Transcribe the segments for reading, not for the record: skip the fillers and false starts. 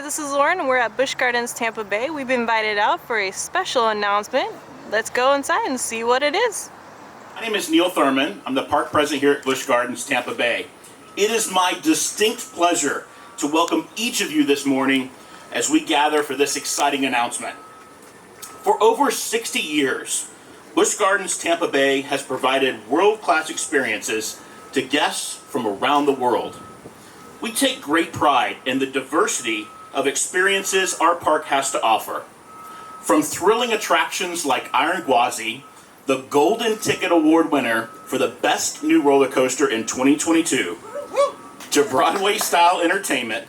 this is Lauren and we're at Busch Gardens Tampa Bay. We've been invited out for a special announcement. Let's go inside and see what it is. My name is Neil Thurman. I'm the park president here at Busch Gardens Tampa Bay. It is my distinct pleasure to welcome each of you this morning as we gather for this exciting announcement. For over 60 years, Busch Gardens Tampa Bay has provided world-class experiences to guests from around the world. We take great pride in the diversity of experiences our park has to offer. From thrilling attractions like Iron Gwazi, the Golden Ticket Award winner for the best new roller coaster in 2022, to Broadway-style entertainment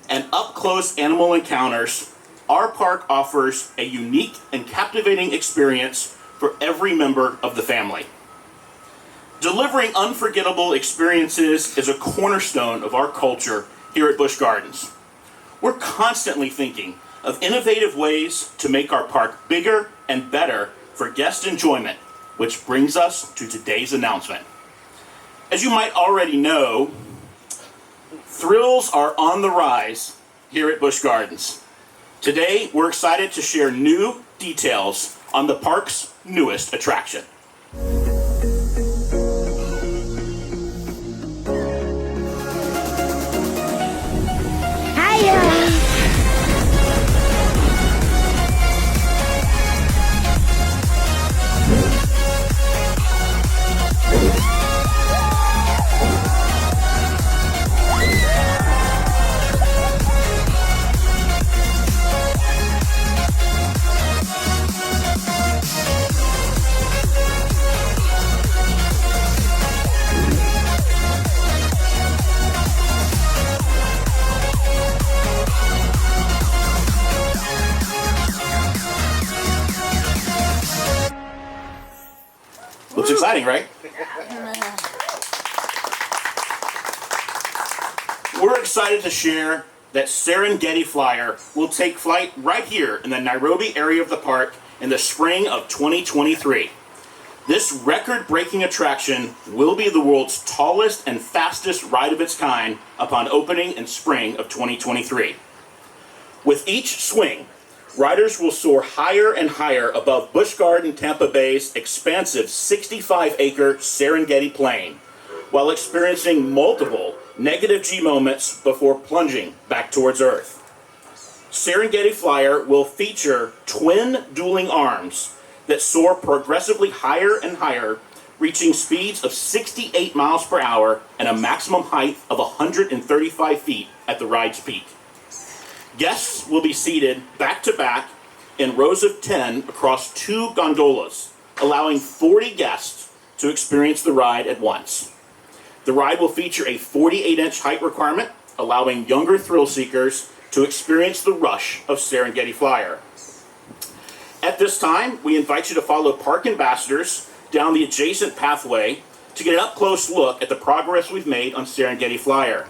and up-close animal encounters, our park offers a unique and captivating experience for every member of the family. Delivering unforgettable experiences is a cornerstone of our culture here at Busch Gardens. We're constantly thinking of innovative ways to make our park bigger and better for guest enjoyment, which brings us to today's announcement. As you might already know, thrills are on the rise here at Busch Gardens. Today, we're excited to share new details on the park's newest attraction. Looks exciting, right? We're excited to share that Serengeti Flyer will take flight right here in the Nairobi area of the park in the spring of 2023. This record-breaking attraction will be the world's tallest and fastest ride of its kind upon opening in spring of 2023. With each swing, riders will soar higher and higher above Busch Gardens Tampa Bay's expansive 65-acre Serengeti Plain, while experiencing multiple negative G moments before plunging back towards Earth. Serengeti Flyer will feature twin dueling arms that soar progressively higher and higher, reaching speeds of 68 miles per hour and a maximum height of 135 feet at the ride's peak. Guests will be seated back-to-back in rows of 10 across 2 gondolas, allowing 40 guests to experience the ride at once. The ride will feature a 48-inch height requirement, allowing younger thrill seekers to experience the rush of Serengeti Flyer. At this time, we invite you to follow park ambassadors down the adjacent pathway to get an up-close look at the progress we've made on Serengeti Flyer.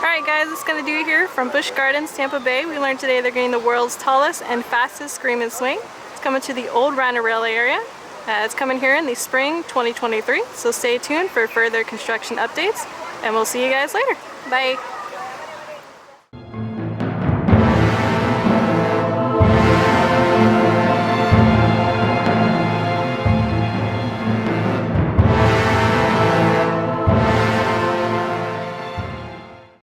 Alright guys, that's going to do it here from Busch Gardens Tampa Bay. We learned today they're getting the world's tallest and fastest Screamin swing. It's coming to the old Rail area. It's coming here in the spring 2023, so stay tuned for further construction updates, and we'll see you guys later. Bye!